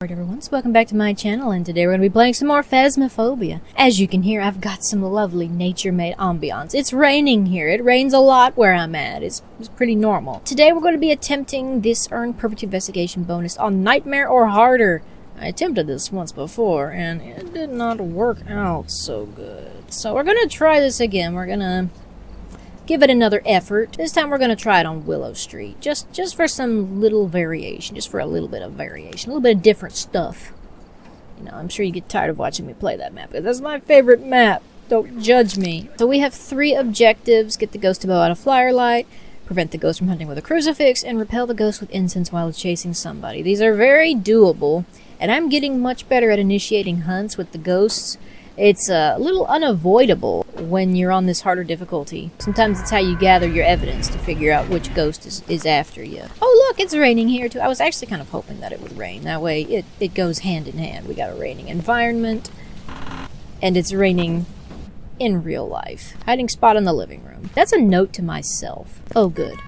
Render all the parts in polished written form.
Alright everyone, so welcome back to my channel, and today we're going to be playing some more Phasmophobia. As you can hear, I've got some lovely nature-made ambiance. It's raining here. It rains a lot where I'm at. It's pretty normal. Today we're going to be attempting this Earn Perfect Investigation bonus on Nightmare or Harder. I attempted this once before, and it did not work out so good. So we're going to try this again. We're going to give it another effort. This time we're going to try it on Willow Street. Just for some little variation. Just for a little bit of variation. A little bit of different stuff. You know, I'm sure you get tired of watching me play that map, because that's my favorite map. Don't judge me. So we have 3 objectives. Get the ghost to blow out a firelight, prevent the ghost from hunting with a crucifix, and repel the ghost with incense while it's chasing somebody. These are very doable, and I'm getting much better at initiating hunts with the ghosts. It's a little unavoidable when you're on this harder difficulty. Sometimes it's how you gather your evidence to figure out which ghost is after you. Oh look, it's raining here too. I was actually kind of hoping that it would rain. That way it goes hand in hand. We got a raining environment, and it's raining in real life. Hiding spot in the living room. That's a note to myself. Oh good.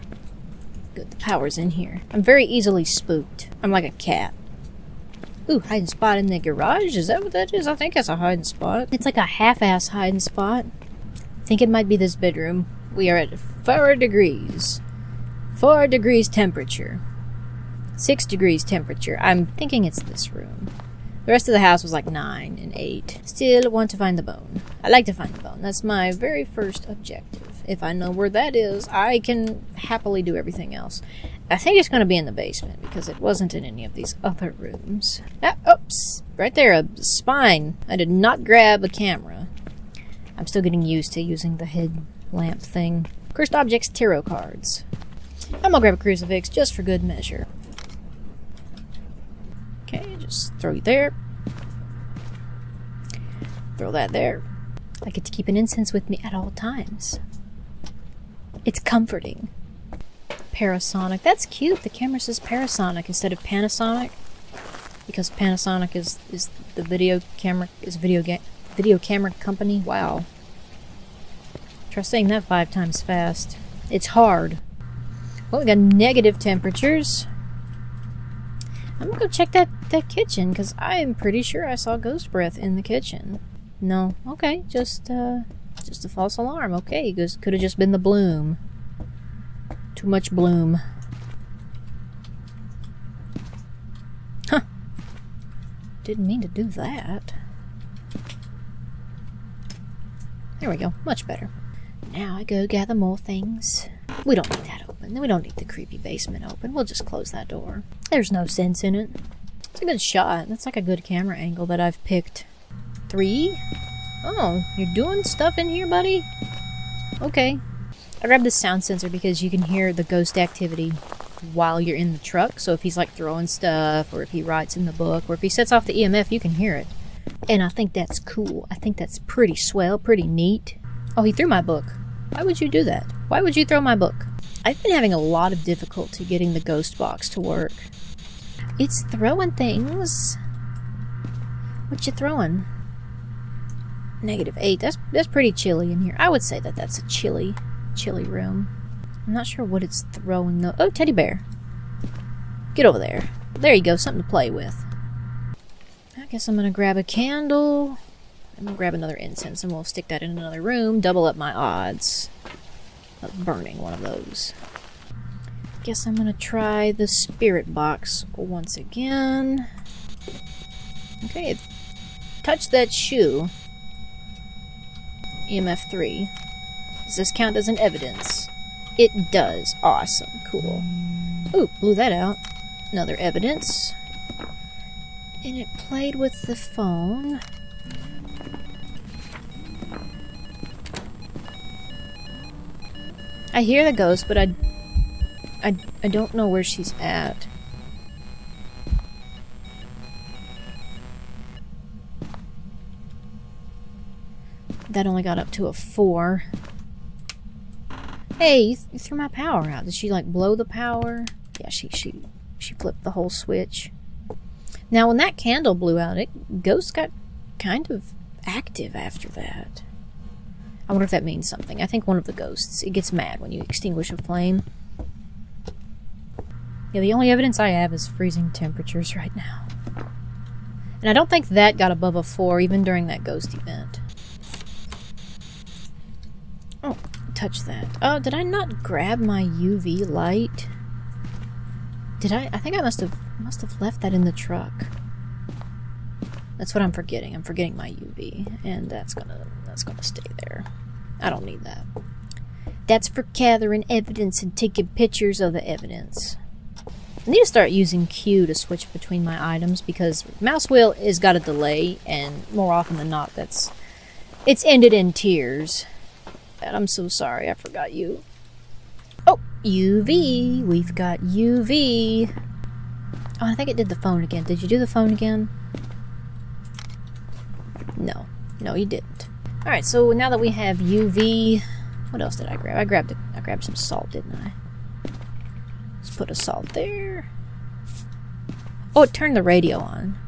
Good, the power's in here. I'm very easily spooked. I'm like a cat. Ooh, hiding spot in the garage? Is that what that is? I think that's a hiding spot. It's like a half-ass hiding spot. I think it might be this bedroom. We are at 4 degrees. 4 degrees temperature. 6 degrees temperature. I'm thinking it's this room. The rest of the house was like 9 and 8. Still want to find the bone. I like to find the bone. That's my very first objective. If I know where that is, I can happily do everything else. I think it's going to be in the basement, because it wasn't in any of these other rooms. Ah, oops! Right there, a spine. I did not grab a camera. I'm still getting used to using the headlamp thing. Cursed objects, tarot cards. I'm going to grab a crucifix just for good measure. Okay, just throw you there. Throw that there. I get to keep an incense with me at all times. It's comforting. Parasonic. That's cute. The camera says Parasonic instead of Panasonic, because Panasonic is the video camera company. Wow. Try saying that 5 times fast. It's hard. Well, we got negative temperatures. I'm gonna go check that kitchen, because I'm pretty sure I saw ghost breath in the kitchen. No. Okay. Just a false alarm. Okay. Could have just been the bloom. Too much bloom. Huh. Didn't mean to do that. There we go. Much better. Now I go gather more things. We don't need that open. We don't need the creepy basement open. We'll just close that door. There's no sense in it. It's a good shot. That's like a good camera angle that I've picked. 3? Oh, you're doing stuff in here, buddy? Okay. I grabbed the sound sensor because you can hear the ghost activity while you're in the truck. So if he's like throwing stuff, or if he writes in the book, or if he sets off the EMF, you can hear it. And I think that's cool. I think that's pretty swell, pretty neat. Oh, he threw my book. Why would you do that? Why would you throw my book? I've been having a lot of difficulty getting the ghost box to work. It's throwing things. What you throwing? -8. That's pretty chilly in here. I would say that that's a chilly room. I'm not sure what it's throwing though. Oh, teddy bear. Get over there. There you go, something to play with. I guess I'm gonna grab a candle. I'm gonna grab another incense, and we'll stick that in another room. Double up my odds of burning one of those. Guess I'm gonna try the spirit box once again. Okay, touch that shoe. EMF 3. Does this count as an evidence? It does. Awesome. Cool. Ooh, blew that out. Another evidence. And it played with the phone. I hear the ghost, but I don't know where she's at. That only got up to a 4. Hey, you threw my power out. Did she, like, blow the power? Yeah, she flipped the whole switch. Now, when that candle blew out, ghosts got kind of active after that. I wonder if that means something. I think one of the ghosts, it gets mad when you extinguish a flame. Yeah, the only evidence I have is freezing temperatures right now. And I don't think that got above a 4 even during that ghost event. Oh, touch that. Oh, did I not grab my UV light? Did I? I think I must have left that in the truck. That's what I'm forgetting. I'm forgetting my UV, and that's gonna stay there. I don't need that. That's for gathering evidence and taking pictures of the evidence. I need to start using Q to switch between my items because mouse wheel has got a delay, and more often than not, it's ended in tears. And I'm so sorry, I forgot you. Oh, UV. We've got UV. Oh, I think it did the phone again. Did you do the phone again? No. No, you didn't. Alright, so now that we have UV, what else did I grab? I grabbed some salt, didn't I? Let's put a salt there. Oh, it turned the radio on.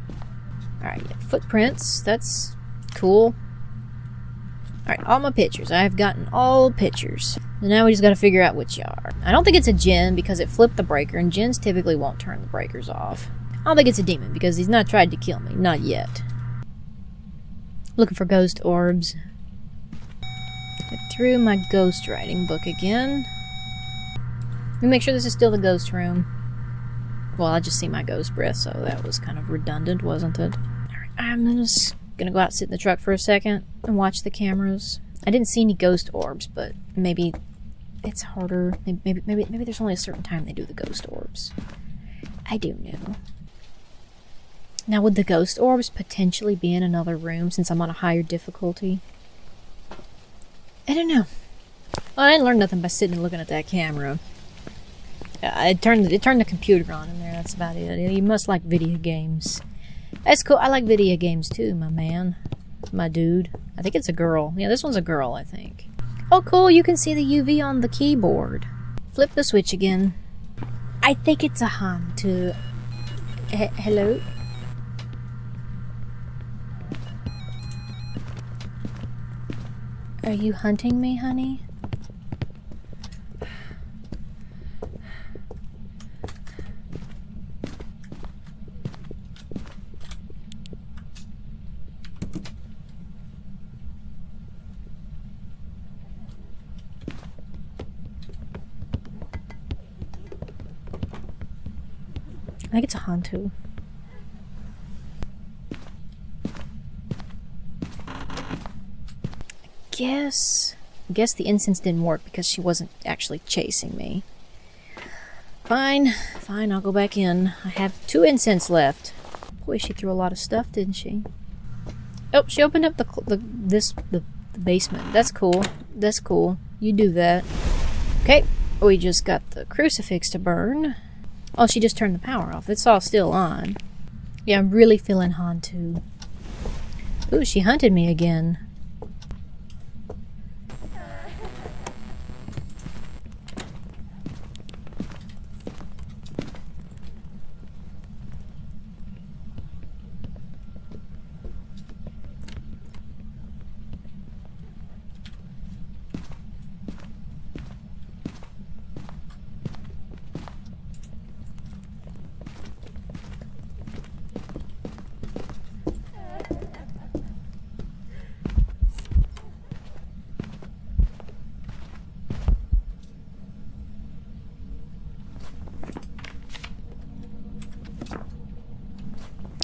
Alright, yeah, footprints. That's cool. Alright, all my pictures. I've gotten all pictures. And now we just gotta figure out which are. I don't think it's a djinn because it flipped the breaker, and djinns typically won't turn the breakers off. I don't think it's a demon because he's not tried to kill me. Not yet. Looking for ghost orbs. Get through my ghost writing book again. Let me make sure this is still the ghost room. Well, I just see my ghost breath, so that was kind of redundant, wasn't it? Alright, I'm just gonna go out, sit in the truck for a second, and watch the cameras. I didn't see any ghost orbs, but maybe it's harder. Maybe there's only a certain time they do the ghost orbs. I don't know. Now, would the ghost orbs potentially be in another room since I'm on a higher difficulty? I don't know. Well, I didn't learn nothing by sitting and looking at that camera. It turned the computer on in there. That's about it. You must like video games. That's cool. I like video games too, my man. My dude. I think it's a girl. Yeah, this one's a girl, I think. Oh, cool. You can see the UV on the keyboard. Flip the switch again. I think it's a hantu. Hello? Are you hunting me, honey? I think it's a hantu. I guess the incense didn't work because she wasn't actually chasing me. Fine, I'll go back in. I have 2 incense left. Boy, she threw a lot of stuff, didn't she? Oh, she opened up the basement. That's cool. That's cool. You do that. Okay, we just got the crucifix to burn. Oh, she just turned the power off. It's all still on. Yeah, I'm really feeling hantu. Ooh, she hunted me again.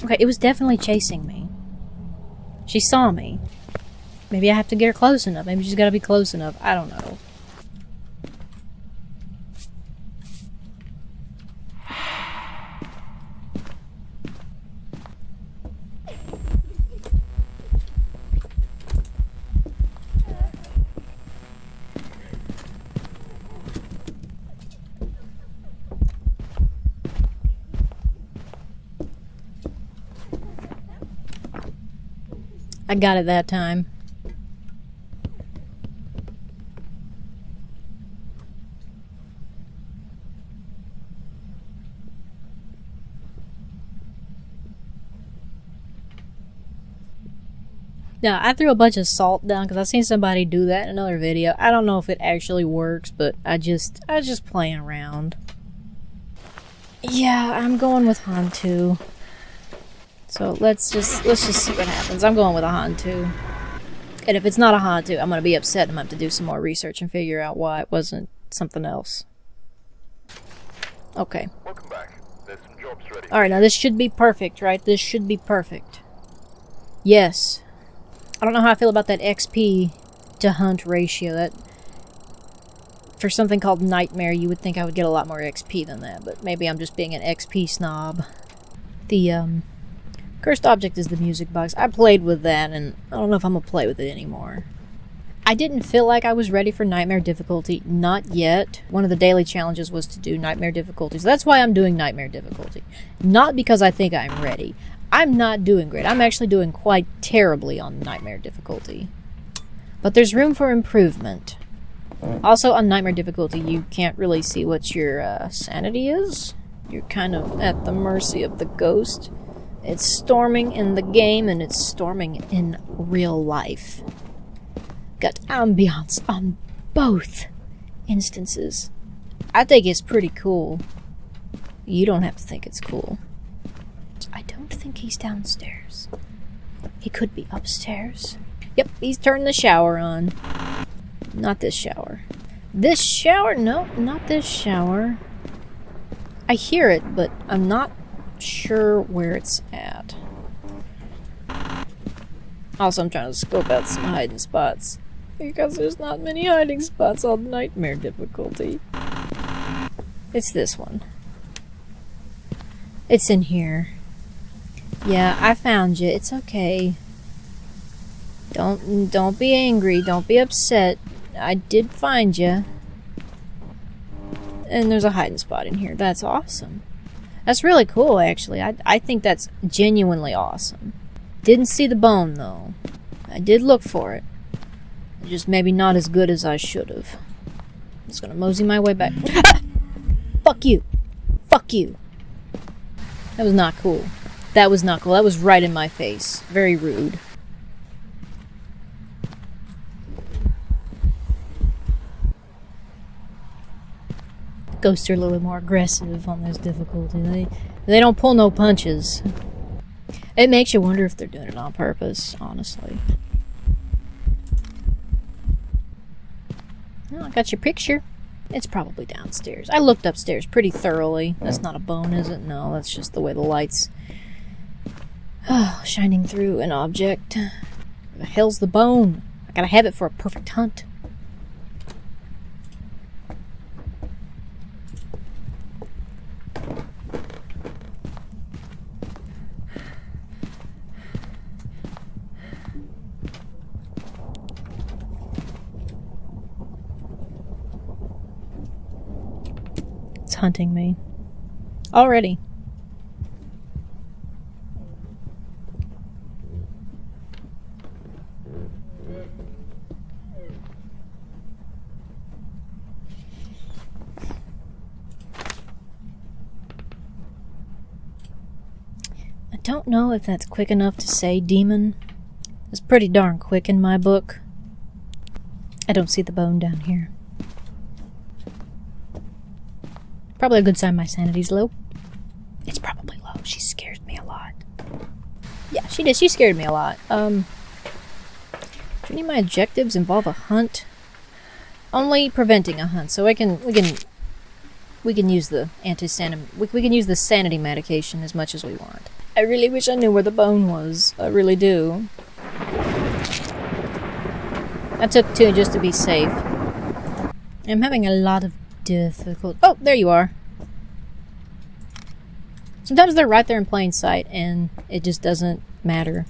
Okay, it was definitely chasing me. She saw me. Maybe I have to get her close enough. Maybe she's gotta be close enough. I don't know. I got it that time. Now, I threw a bunch of salt down because I've seen somebody do that in another video. I don't know if it actually works, but I was just playing around. Yeah, I'm going with hantu. So let's just see what happens. I'm going with a hantu. And if it's not a hantu, I'm gonna be upset and I'm gonna have to do some more research and figure out why it wasn't something else. Okay. Welcome back. There's some jobs ready. Alright, now this should be perfect, right? This should be perfect. Yes. I don't know how I feel about that XP to hunt ratio. That, for something called Nightmare, you would think I would get a lot more XP than that, but maybe I'm just being an XP snob. The, cursed object is the music box. I played with that, and I don't know if I'm gonna play with it anymore. I didn't feel like I was ready for Nightmare difficulty. Not yet. One of the daily challenges was to do Nightmare difficulty, so that's why I'm doing Nightmare difficulty. Not because I think I'm ready. I'm not doing great. I'm actually doing quite terribly on Nightmare difficulty. But there's room for improvement. Also, on Nightmare difficulty, you can't really see what your sanity is. You're kind of at the mercy of the ghost. It's storming in the game, and it's storming in real life. Got ambiance on both instances. I think it's pretty cool. You don't have to think it's cool. I don't think he's downstairs. He could be upstairs. Yep, he's turned the shower on. Not this shower. This shower? No, not this shower. I hear it, but I'm not sure where it's at. Also, I'm trying to scope out some hiding spots, because there's not many hiding spots on Nightmare difficulty. It's this one. It's in here. Yeah, I found you. It's okay. Don't be angry. Don't be upset. I did find you. And there's a hiding spot in here. That's awesome. That's really cool, actually. I think that's genuinely awesome. Didn't see the bone, though. I did look for it. Just maybe not as good as I should have. I'm just gonna mosey my way back. Fuck you. Fuck you. That was not cool. That was not cool. That was right in my face. Very rude. Ghosts are a little more aggressive on this difficulty. They don't pull no punches. It makes you wonder if they're doing it on purpose, honestly. Well, I got your picture. It's probably downstairs. I looked upstairs pretty thoroughly. That's not a bone, is it? No, that's just the way the light's shining through an object. Where the hell's the bone? I gotta have it for a perfect hunt. It's hunting me. Already. I don't know if that's quick enough to say demon. It's pretty darn quick in my book. I don't see the bone down here. Probably a good sign my sanity's low. It's probably low. She scares me a lot. Yeah, she did. She scared me a lot. Do any of my objectives involve a hunt? Only preventing a hunt, so we can use the we can use the sanity medication as much as we want. I really wish I knew where the bone was. I really do. I took two just to be safe. I'm having a lot of difficult. Oh, there you are. Sometimes they're right there in plain sight, and it just doesn't matter.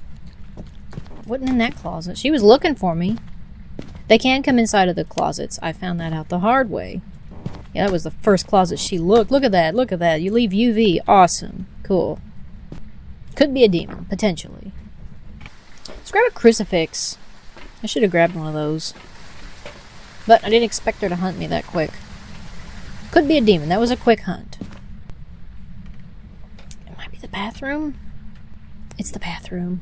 Wasn't in that closet. She was looking for me. They can come inside of the closets. I found that out the hard way. Yeah, that was the first closet she looked. Look at that. Look at that. You leave UV. Awesome. Cool. Could be a demon, potentially. Let's grab a crucifix. I should have grabbed one of those. But I didn't expect her to hunt me that quick. Could be a demon. That was a quick hunt. It might be the bathroom. It's the bathroom.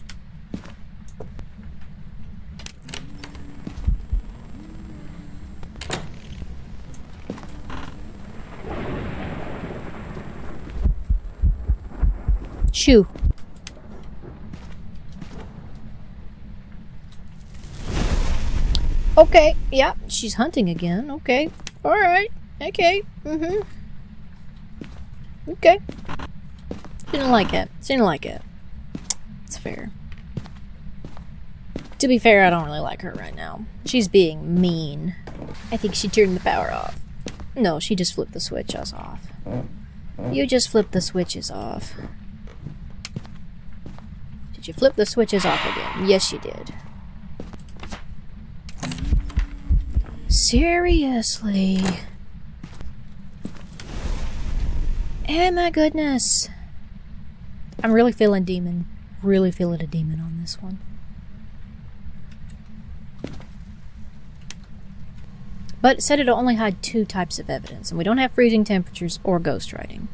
Shoo. Okay, yeah, she's hunting again. Okay, alright, okay, okay. She didn't like it. She didn't like it. It's fair. To be fair, I don't really like her right now. She's being mean. I think she turned the power off. No, she just flipped the switches off. You just flipped the switches off. Did you flip the switches off again? Yes, you did. Seriously? Oh my goodness. I'm really feeling demon. Really feeling a demon on this one. But it said it'll only hide 2 types of evidence, and we don't have freezing temperatures or ghostwriting.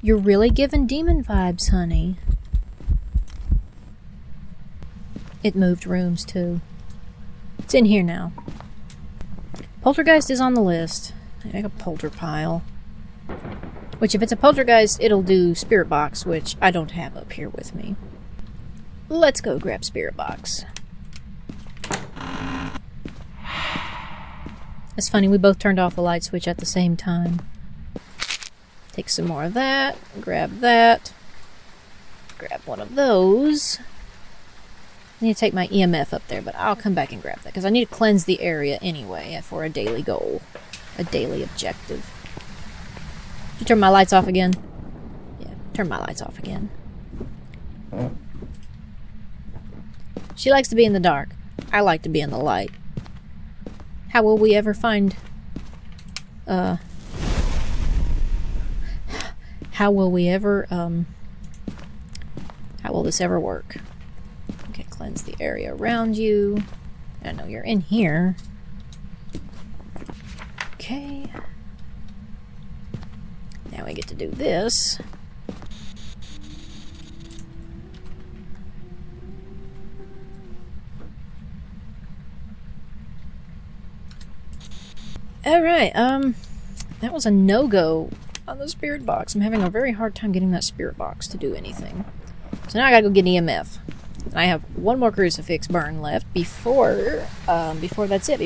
You're really giving demon vibes, honey. It moved rooms, too. It's in here now. Poltergeist is on the list. I make a polter pile. Which, if it's a poltergeist, it'll do Spirit Box, which I don't have up here with me. Let's go grab Spirit Box. It's funny, we both turned off the light switch at the same time. Take some more of that. Grab that. Grab one of those. I need to take my EMF up there, but I'll come back and grab that, because I need to cleanse the area anyway for a daily goal. A daily objective. Did you turn my lights off again? Yeah, turn my lights off again. She likes to be in the dark. I like to be in the light. How will we ever find... How will we ever, how will this ever work? Okay, cleanse the area around you. I know you're in here. Okay. Now we get to do this. Alright, that was a no-go on the spirit box. I'm having a very hard time getting that spirit box to do anything. So now I gotta go get EMF. I have one more crucifix burn left before that's it.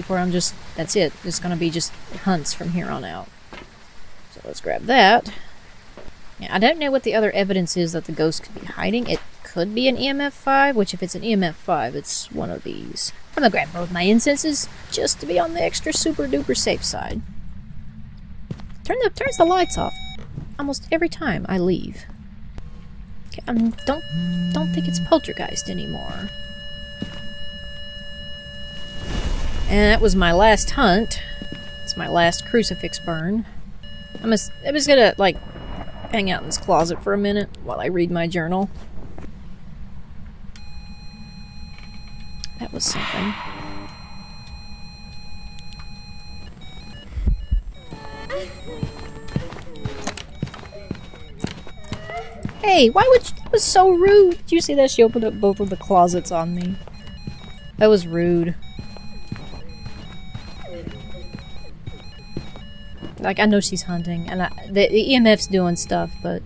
That's it. It's gonna be just hunts from here on out. So let's grab that. Yeah, I don't know what the other evidence is that the ghost could be hiding. It could be an EMF 5, which if it's an EMF 5, it's one of these. I'm gonna grab both my incenses just to be on the extra super duper safe side. Turns the lights off almost every time I leave. Okay, don't think it's poltergeist anymore. And that was my last hunt. It's my last crucifix burn. I'm just gonna like hang out in this closet for a minute while I read my journal. That was something. Hey, why would you? That was so rude. Did you see that? She opened up both of the closets on me. That was rude. Like, I know she's hunting, and the EMF's doing stuff, but...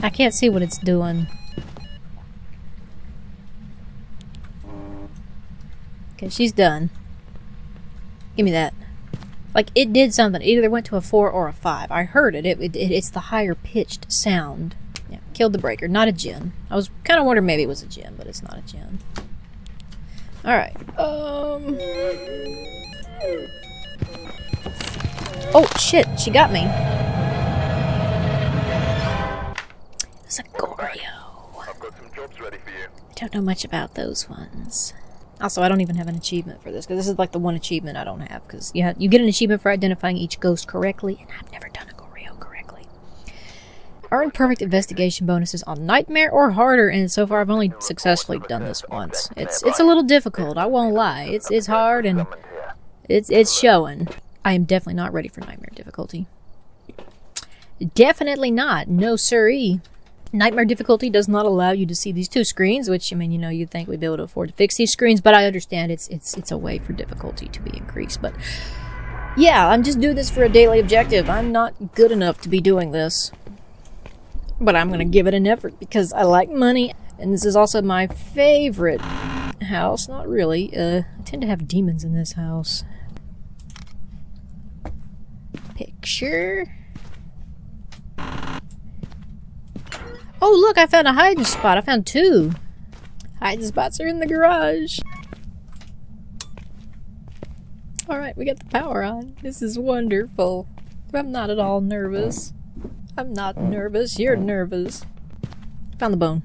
I can't see what it's doing. Okay, she's done. Give me that. Like, it did something. It either went to a 4 or a 5. I heard it. It's the higher pitched sound. Yeah, killed the breaker. Not a djinn. I was kind of wondering maybe it was a djinn, but it's not a djinn. Alright. Oh, shit. She got me. It's a goryo. I've got some jobs ready for you. I don't know much about those ones. Also, I don't even have an achievement for this, because this is like the one achievement I don't have, because you get an achievement for identifying each ghost correctly, and I've never done a goryo correctly. Earn perfect investigation bonuses on Nightmare or harder, and so far I've only successfully done this once. It's a little difficult, I won't lie. It's hard, and it's showing. I am definitely not ready for Nightmare difficulty. Definitely not. No siree. Nightmare difficulty does not allow you to see these 2 screens, which, I mean, you know, you'd think we'd be able to afford to fix these screens, but I understand it's a way for difficulty to be increased. But yeah, I'm just doing this for a daily objective. I'm not good enough to be doing this, but I'm gonna give it an effort because I like money, and this is also my favorite house. Not really. I tend to have demons in this house. Picture. Oh, look, I found a hiding spot. I found 2. Hiding spots are in the garage. Alright, we got the power on. This is wonderful. I'm not at all nervous. I'm not nervous. You're nervous. Found the bone.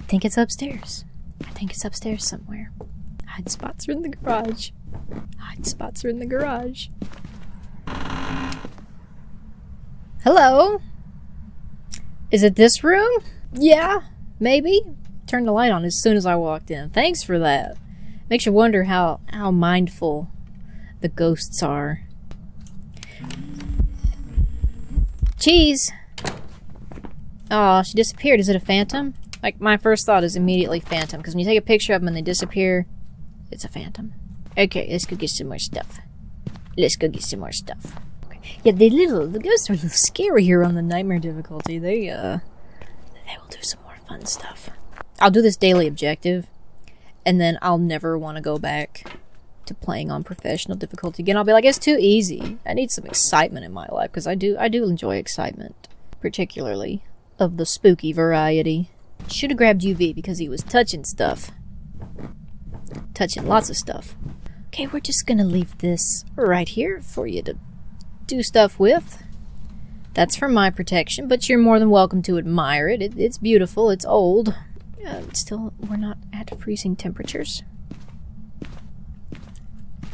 I think it's upstairs. I think it's upstairs somewhere. Hiding spots are in the garage. Hiding spots are in the garage. Hello? Is it this room? Yeah, maybe. Turned the light on as soon as I walked in. Thanks for that. Makes you wonder how mindful the ghosts are. Cheese! Oh, she disappeared. Is it a phantom? Like, my first thought is immediately phantom, because when you take a picture of them and they disappear, it's a phantom. Okay, let's go get some more stuff. Let's go get some more stuff. Yeah, the ghosts are a little scary here on the nightmare difficulty. They will do some more fun stuff. I'll do this daily objective, and then I'll never want to go back to playing on professional difficulty again. I'll be like, it's too easy. I need some excitement in my life, because I do enjoy excitement, particularly of the spooky variety. Should have grabbed UV because he was touching stuff. Touching lots of stuff. Okay, we're just gonna leave this right here for you to do stuff with. That's for my protection, but you're more than welcome to admire it. It's beautiful. It's old. Still, we're not at freezing temperatures.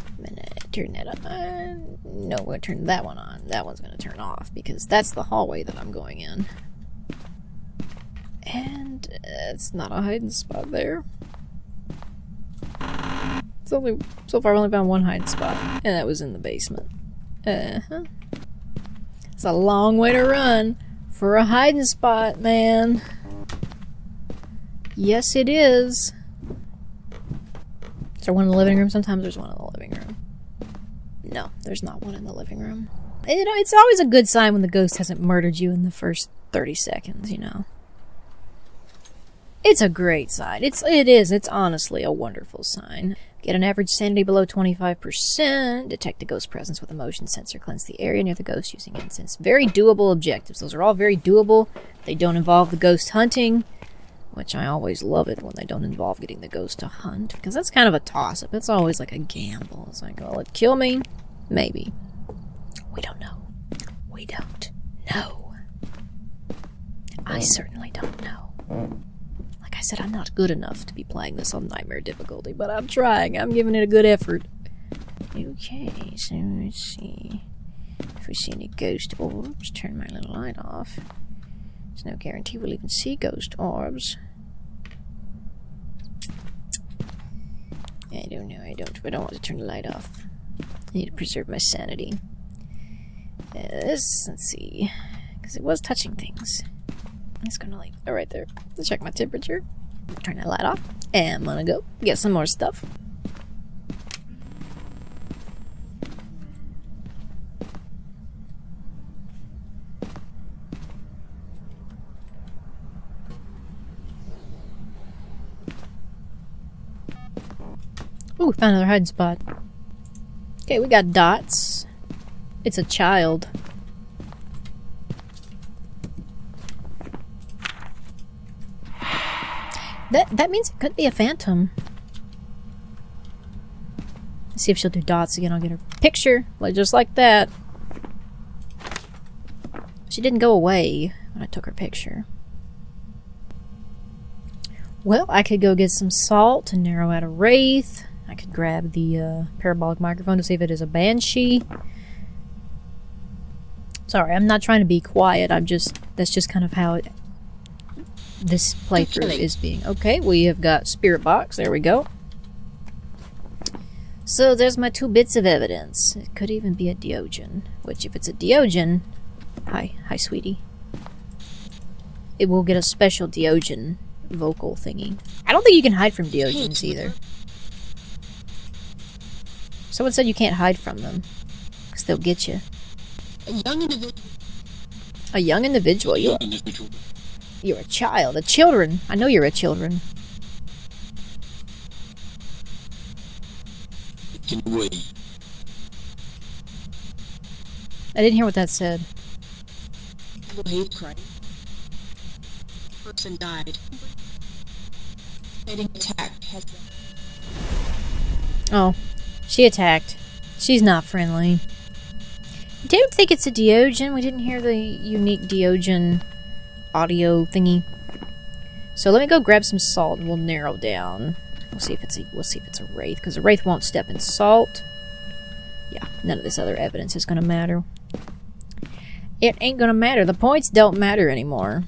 I'm gonna turn that on. No, we'll turn that one on. That one's gonna turn off because that's the hallway that I'm going in. And it's not a hiding spot there. So far I've only found 1 hiding spot, and that was in the basement. Uh-huh. It's a long way to run for a hiding spot, man. Yes, it is. Is there one in the living room? Sometimes there's one in the living room. No, there's not one in the living room. You know, it's always a good sign when the ghost hasn't murdered you in the first 30 seconds, you know. It's a great sign. It's honestly a wonderful sign. Get an average sanity below 25%. Detect the ghost presence with a motion sensor. Cleanse the area near the ghost using incense. Very doable objectives. Those are all very doable. They don't involve the ghost hunting, which I always love it when they don't involve getting the ghost to hunt, because that's kind of a toss-up. It's always like a gamble. It's like, will it kill me? Maybe. We don't know. We don't know. I certainly don't know. Like I said, I'm not good enough to be playing this on nightmare difficulty, but I'm trying. I'm giving it a good effort. Okay, so let's see. If we see any ghost orbs, turn my little light off. There's no guarantee we'll even see ghost orbs. I don't know, I don't want to turn the light off. I need to preserve my sanity. Let's see. Because it was touching things. I'm just gonna leave it right there. Let's check my temperature. Turn that light off. And I'm gonna go get some more stuff. Ooh, we found another hiding spot. Okay, we got dots. It's a child. That means it could be a phantom. Let's see if she'll do dots again. I'll get her picture, like just like that. She didn't go away when I took her picture. Well, I could go get some salt to narrow out a wraith. I could grab the parabolic microphone to see if it is a banshee. Sorry, I'm not trying to be quiet. That's just kind of how this playthrough is being. Okay, we have got spirit box. There we go. So there's my 2 bits of evidence. It could even be a Diogen. Which, if it's a Diogen, Hi. Hi, sweetie. It will get a special Diogen vocal thingy. I don't think you can hide from Diogens either. Someone said you can't hide from them. Because they'll get you. A young individual. A young individual? You're a child. A children. I know you're a children. Can wait. I didn't hear what that said. Hate crime. Person died. Getting attacked. Oh. She attacked. She's not friendly. I don't think it's a Diogen. We didn't hear the unique Diogen audio thingy. So let me go grab some salt and we'll narrow down. We'll see if it's a wraith, because a wraith won't step in salt. Yeah, none of this other evidence is gonna matter. It ain't gonna matter. The points don't matter anymore.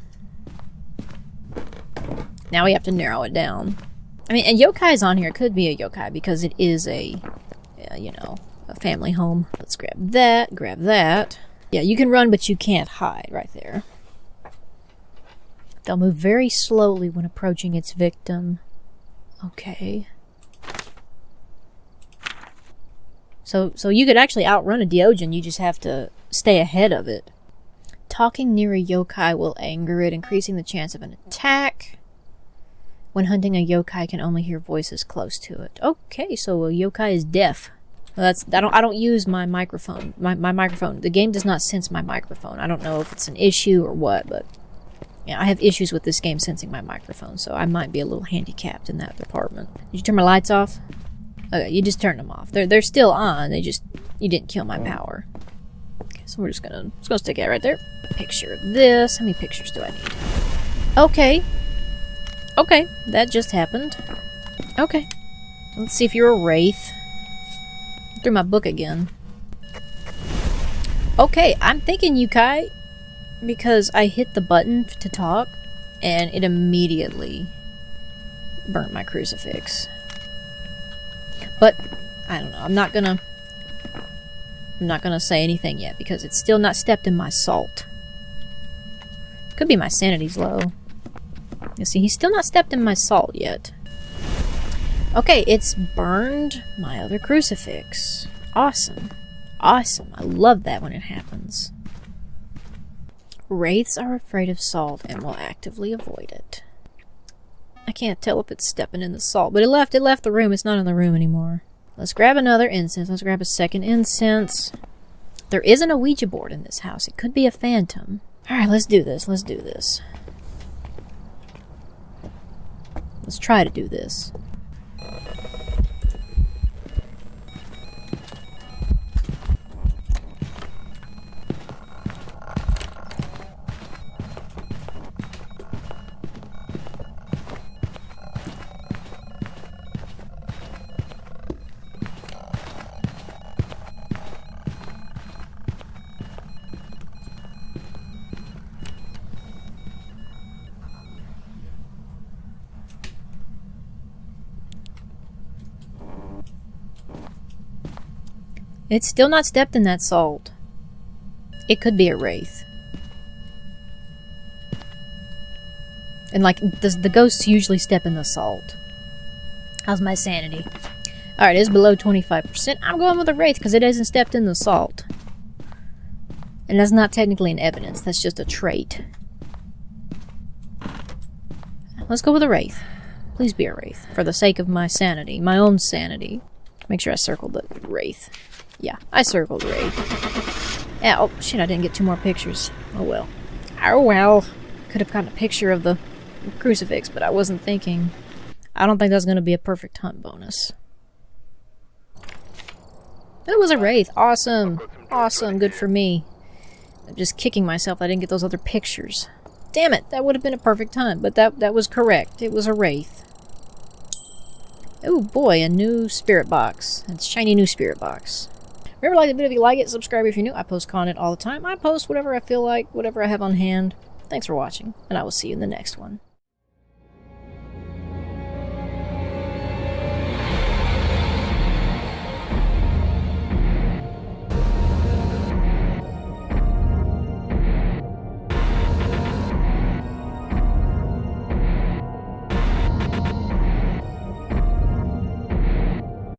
Now we have to narrow it down. I mean, a yokai's on here. It could be a yokai because it is a, you know, a family home. Let's grab that, grab that. Yeah, you can run, but you can't hide right there. They'll move very slowly when approaching its victim. Okay. So you could actually outrun a Diogen, you just have to stay ahead of it. Talking near a yokai will anger it, increasing the chance of an attack. When hunting a yokai can only hear voices close to it. Okay, so a yokai is deaf. Well, I don't use my microphone. My microphone. The game does not sense my microphone. I don't know if it's an issue or what, but yeah, I have issues with this game sensing my microphone, so I might be a little handicapped in that department. Did you turn my lights off? Okay, you just turned them off. They're still on. You didn't kill my power. Okay, so we're just gonna stick it right there. A picture of this. How many pictures do I need? Okay. Okay, that just happened. Okay. Let's see if you're a wraith. Through my book again. Okay, I'm thinking yokai because I hit the button to talk and it immediately burnt my crucifix. But I don't know. I'm not gonna say anything yet because it's still not stepped in my salt. Could be my sanity's low. You see, he's still not stepped in my salt yet. Okay, it's burned my other crucifix. Awesome. Awesome. I love that when it happens. Wraiths are afraid of salt and will actively avoid it. I can't tell if it's stepping in the salt, but it left the room. It's not in the room anymore. Let's grab another incense. Let's grab a second incense. There isn't a Ouija board in this house. It could be a phantom. Alright, let's do this. Let's do this. Let's try to do this. It's still not stepped in that salt. It could be a wraith. And like, the ghosts usually step in the salt. How's my sanity? Alright, it's below 25%. I'm going with a wraith because it hasn't stepped in the salt. And that's not technically an evidence. That's just a trait. Let's go with a wraith. Please be a wraith. For the sake of my sanity. My own sanity. Make sure I circled the wraith. Yeah, I circled wraith. Yeah, oh shit, I didn't get 2 more pictures. Oh well. Oh well. Could have gotten a picture of the crucifix, but I wasn't thinking. I don't think that's going to be a perfect hunt bonus. It was a wraith. Awesome. Awesome. Good for me. I'm just kicking myself I didn't get those other pictures. Damn it, that would have been a perfect hunt, but that was correct. It was a wraith. Oh boy, a new spirit box. It's a shiny new spirit box. Remember, like the video if you like it, subscribe if you're new. I post content all the time. I post whatever I feel like, whatever I have on hand. Thanks for watching, and I will see you in the next one.